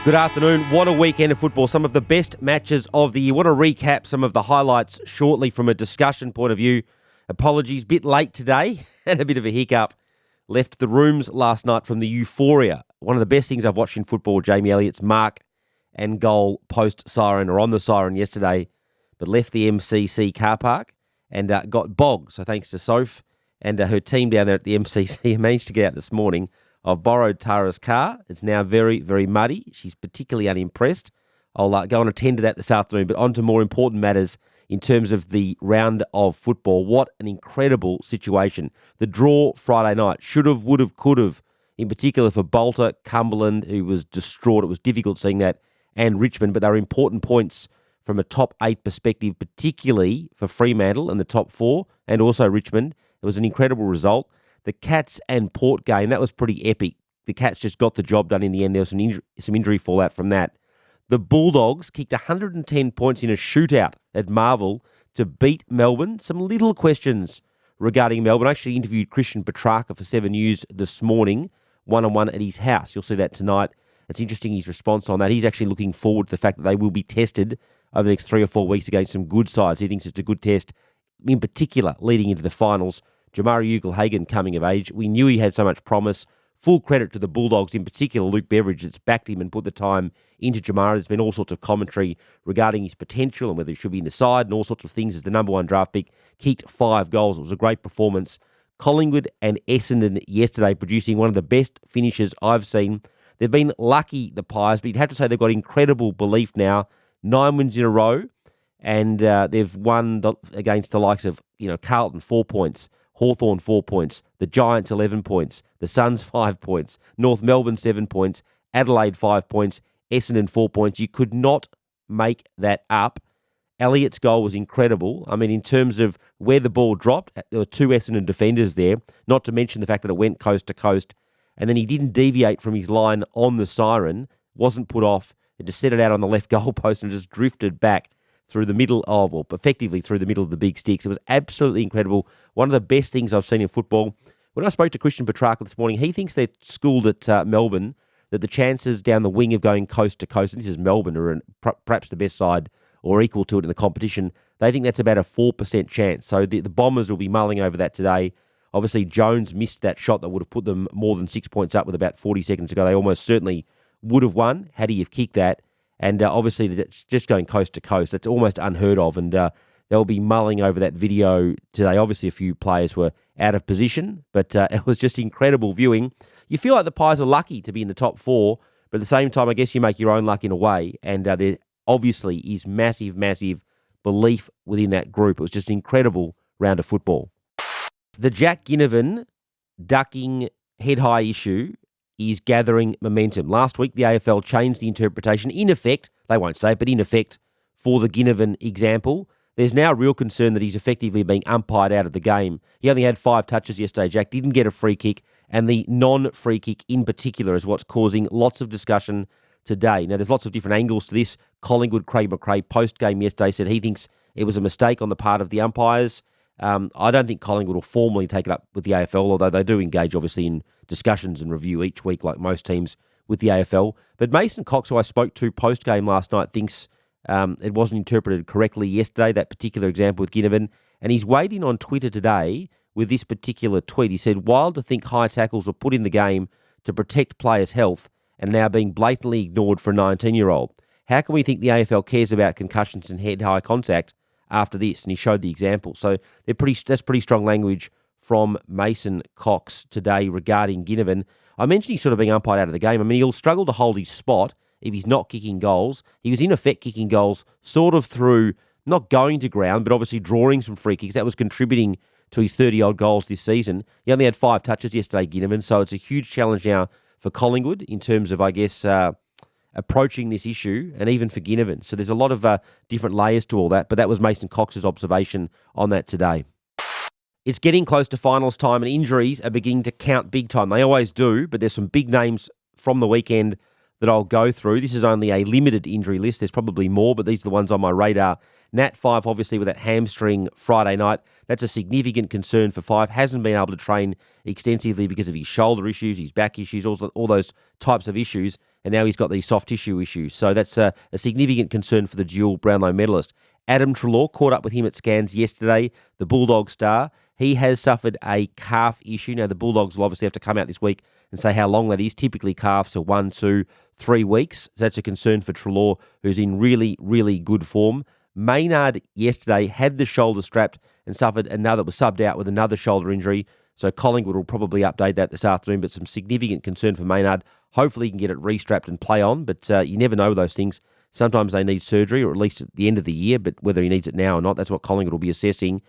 Good afternoon. What a weekend of football. Some of the best matches of the year. Want to recap some of the highlights shortly from a discussion point of view. Apologies, bit late today and a bit of a hiccup. Left the rooms last night from the euphoria. One of the best things I've watched in football, Jamie Elliott's mark and goal post-siren or on the siren yesterday, but left the MCC car park and got bogged. So thanks to Soph and her team down there at the MCC, managed to get out this morning. I've borrowed Tara's car. It's now very, very muddy. She's particularly unimpressed. I'll go and attend to that this afternoon. But on to more important matters in terms of the round of football. What an incredible situation. The draw Friday night. Should have, would have, could have. In particular for Bolter, Cumberland, who was distraught. It was difficult seeing that. And Richmond. But they were important points from a top 8 perspective, particularly for Fremantle and the top 4. And also Richmond. It was an incredible result. The Cats and Port game, that was pretty epic. The Cats just got the job done in the end. There was some injury fallout from that. The Bulldogs kicked 110 points in a shootout at Marvel to beat Melbourne. Some little questions regarding Melbourne. I actually interviewed Christian Petrarca for 7 News this morning, one-on-one at his house. You'll see that tonight. It's interesting, his response on that. He's actually looking forward to the fact that they will be tested over the next 3 or 4 weeks against some good sides. He thinks it's a good test, in particular, leading into the finals. Jamari Ugle-Hagan coming of age. We knew he had so much promise. Full credit to the Bulldogs, in particular Luke Beveridge, that's backed him and put the time into Jamari. There's been all sorts of commentary regarding his potential and whether he should be in the side and all sorts of things as the number 1 draft pick. Kicked 5 goals. It was a great performance. Collingwood and Essendon yesterday producing one of the best finishes I've seen. They've been lucky, the Pies, but you'd have to say they've got incredible belief now. 9 wins in a row, and they've won against the likes of Carlton, 4 points. Hawthorn 4 points, the Giants 11 points, the Suns 5 points, North Melbourne 7 points, Adelaide 5 points, Essendon 4 points. You could not make that up. Elliott's goal was incredible. I mean, in terms of where the ball dropped, there were 2 Essendon defenders there, not to mention the fact that it went coast to coast, and then he didn't deviate from his line on the siren, wasn't put off, and just set it out on the left goalpost and just drifted back through the middle of, or effectively through the middle of the big sticks. It was absolutely incredible. One of the best things I've seen in football. When I spoke to Christian Petrarca this morning, he thinks they're schooled at Melbourne, that the chances down the wing of going coast to coast, and this is Melbourne, who are perhaps the best side or equal to it in the competition, they think that's about a 4% chance. So the Bombers will be mulling over that today. Obviously, Jones missed that shot that would have put them more than 6 points up with about 40 seconds to go. They almost certainly would have won had he have kicked that. And obviously, it's just going coast to coast. That's almost unheard of. And they'll be mulling over that video today. Obviously, a few players were out of position, but it was just incredible viewing. You feel like the Pies are lucky to be in the top 4, but at the same time, I guess you make your own luck in a way. And there obviously is massive, massive belief within that group. It was just an incredible round of football. The Jack Ginnivan ducking head-high issue is gathering momentum. Last week, the AFL changed the interpretation, in effect, they won't say it, but in effect, for the Ginnivan example. There's now real concern that he's effectively being umpired out of the game. He only had 5 touches yesterday, Jack, didn't get a free kick, and the non-free kick in particular is what's causing lots of discussion today. Now, there's lots of different angles to this. Collingwood, Craig McRae, post-game yesterday, said he thinks it was a mistake on the part of the umpires. I don't think Collingwood will formally take it up with the AFL, although they do engage, obviously, in discussions and review each week, like most teams with the AFL. But Mason Cox, who I spoke to post-game last night, thinks it wasn't interpreted correctly yesterday, that particular example with Ginnivan. And he's weighed in on Twitter today with this particular tweet. He said, wild to think high tackles were put in the game to protect players' health and now being blatantly ignored for a 19-year-old. How can we think the AFL cares about concussions and head-high contact after this? And he showed the example. So that's pretty strong language from Mason Cox today regarding Ginnivan. I mentioned he's sort of being umpired out of the game. I mean, he'll struggle to hold his spot if he's not kicking goals. He was in effect kicking goals sort of through not going to ground, but obviously drawing some free kicks. That was contributing to his 30-odd goals this season. He only had 5 touches yesterday, Ginnivan, so it's a huge challenge now for Collingwood in terms of, I guess, approaching this issue, and even for Ginnivan. So there's a lot of different layers to all that, but that was Mason Cox's observation on that today. It's getting close to finals time, and injuries are beginning to count big time. They always do, but there's some big names from the weekend that I'll go through. This is only a limited injury list. There's probably more, but these are the ones on my radar. Nat Five, obviously, with that hamstring Friday night. That's a significant concern for Five. Hasn't been able to train extensively because of his shoulder issues, his back issues, all those types of issues. And now he's got these soft tissue issues. So that's a significant concern for the dual Brownlow medalist. Adam Treloar, caught up with him at scans yesterday, the Bulldog star. He has suffered a calf issue. Now, the Bulldogs will obviously have to come out this week and say how long that is. Typically, calves are 1, 2, 3 weeks. So that's a concern for Treloar, who's in really, really good form. Maynard yesterday had the shoulder strapped and suffered another, was subbed out with another shoulder injury. So Collingwood will probably update that this afternoon, but some significant concern for Maynard. Hopefully he can get it restrapped and play on, but you never know those things. Sometimes they need surgery, or at least at the end of the year, but whether he needs it now or not, that's what Collingwood will be assessing.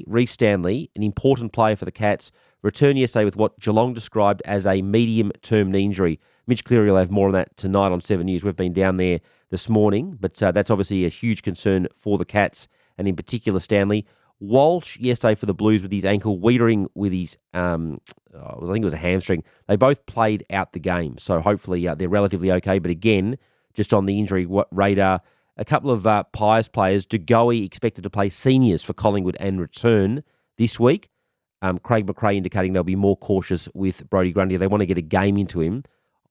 Reece Stanley, an important player for the Cats, returned yesterday with what Geelong described as a medium-term knee injury. Mitch Cleary will have more on that tonight on 7 News. We've been down there this morning, but that's obviously a huge concern for the Cats, and in particular Stanley. Walsh yesterday for the Blues with his ankle, Wiedering with his, I think it was a hamstring. They both played out the game, so hopefully they're relatively okay. But again, just on the injury radar, a couple of Pies players, DeGoey expected to play seniors for Collingwood and return this week. Craig McRae indicating they'll be more cautious with Brodie Grundy. They want to get a game into him,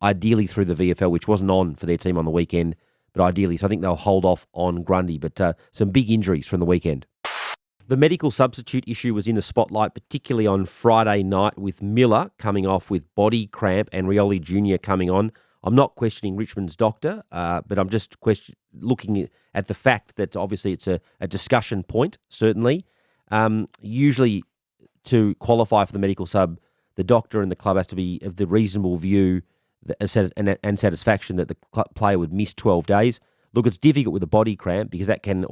ideally through the VFL, which wasn't on for their team on the weekend, but ideally. So I think they'll hold off on Grundy. But some big injuries from the weekend. The medical substitute issue was in the spotlight, particularly on Friday night with Miller coming off with body cramp and Rioli Jr. coming on. I'm not questioning Richmond's doctor, but I'm just looking at the fact that obviously it's a discussion point, certainly. Usually to qualify for the medical sub, the doctor and the club has to be of the reasonable view and satisfaction that the player would miss 12 days. Look, it's difficult with a body cramp because that can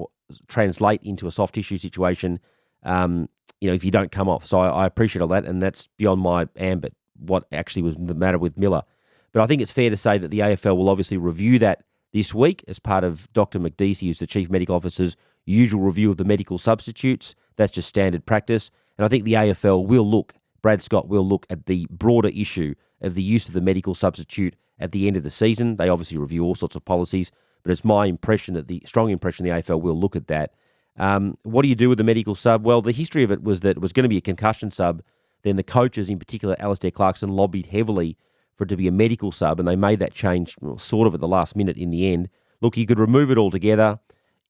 translate into a soft tissue situation, if you don't come off. So I appreciate all that, and that's beyond my ambit, what actually was the matter with Miller. But I think it's fair to say that the AFL will obviously review that this week as part of Dr. McDeasy, who's the Chief Medical Officer's usual review of the medical substitutes. That's just standard practice. And I think the AFL Brad Scott will look at the broader issue of the use of the medical substitute at the end of the season. They obviously review all sorts of policies, but it's my impression strong impression the AFL will look at that. What do you do with the medical sub? Well, the history of it was that it was going to be a concussion sub. Then the coaches, in particular Alistair Clarkson, lobbied heavily for it to be a medical sub, and they made that change sort of at the last minute in the end. Look, you could remove it altogether.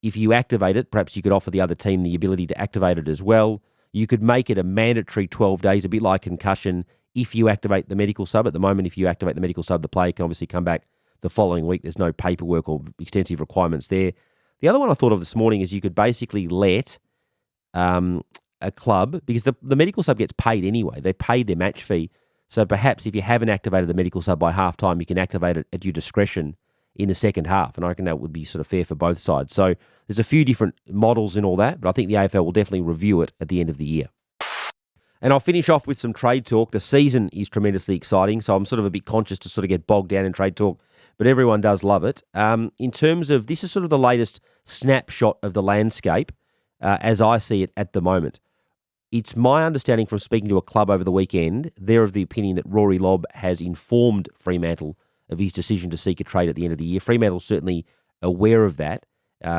If you activate it, perhaps you could offer the other team the ability to activate it as well. You could make it a mandatory 12 days, a bit like concussion, if you activate the medical sub. At the moment, if you activate the medical sub, the player can obviously come back the following week. There's no paperwork or extensive requirements there. The other one I thought of this morning is you could basically let a club, because the medical sub gets paid anyway. They paid their match fee. So perhaps if you haven't activated the medical sub by half-time, you can activate it at your discretion in the second half. And I reckon that would be sort of fair for both sides. So there's a few different models in all that, but I think the AFL will definitely review it at the end of the year. And I'll finish off with some trade talk. The season is tremendously exciting, so I'm sort of a bit conscious to sort of get bogged down in trade talk, but everyone does love it. In terms of, this is sort of the latest snapshot of the landscape as I see it at the moment. It's my understanding from speaking to a club over the weekend, they're of the opinion that Rory Lobb has informed Fremantle of his decision to seek a trade at the end of the year. Fremantle's certainly aware of that,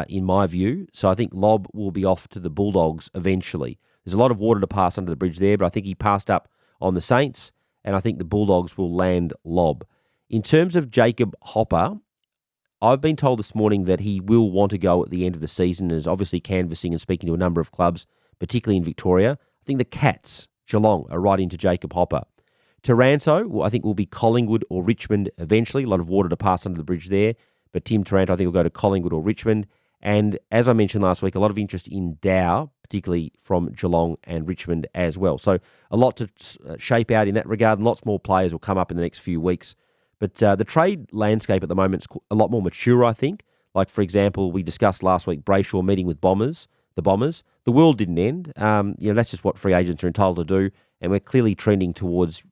in my view. So I think Lobb will be off to the Bulldogs eventually. There's a lot of water to pass under the bridge there, but I think he passed up on the Saints, and I think the Bulldogs will land Lobb. In terms of Jacob Hopper, I've been told this morning that he will want to go at the end of the season, and is obviously canvassing and speaking to a number of clubs, particularly in Victoria. I think the Cats, Geelong, are right into Jacob Hopper. Taranto, I think, will be Collingwood or Richmond eventually. A lot of water to pass under the bridge there. But Tim Taranto, I think, will go to Collingwood or Richmond. And as I mentioned last week, a lot of interest in Dow, particularly from Geelong and Richmond as well. So a lot to shape out in that regard, and lots more players will come up in the next few weeks. But the trade landscape at the moment is a lot more mature, I think. Like, for example, we discussed last week Brayshaw meeting with the Bombers. The world didn't end. That's just what free agents are entitled to do. And we're clearly trending towards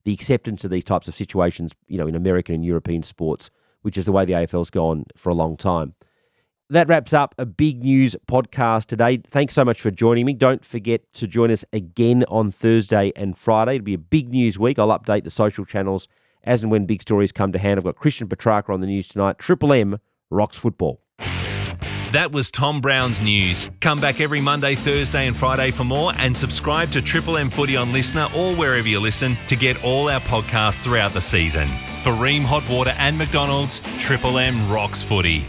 the acceptance of these types of situations, in American and European sports, which is the way the AFL's gone for a long time. That wraps up a big news podcast today. Thanks so much for joining me. Don't forget to join us again on Thursday and Friday. It'll be a big news week. I'll update the social channels as and when big stories come to hand. I've got Christian Petrarca on the news tonight. Triple M rocks football. That was Tom Browne's news. Come back every Monday, Thursday and Friday for more, and subscribe to Triple M Footy on Listener or wherever you listen to get all our podcasts throughout the season. For Ream Hot Water and McDonald's, Triple M rocks footy.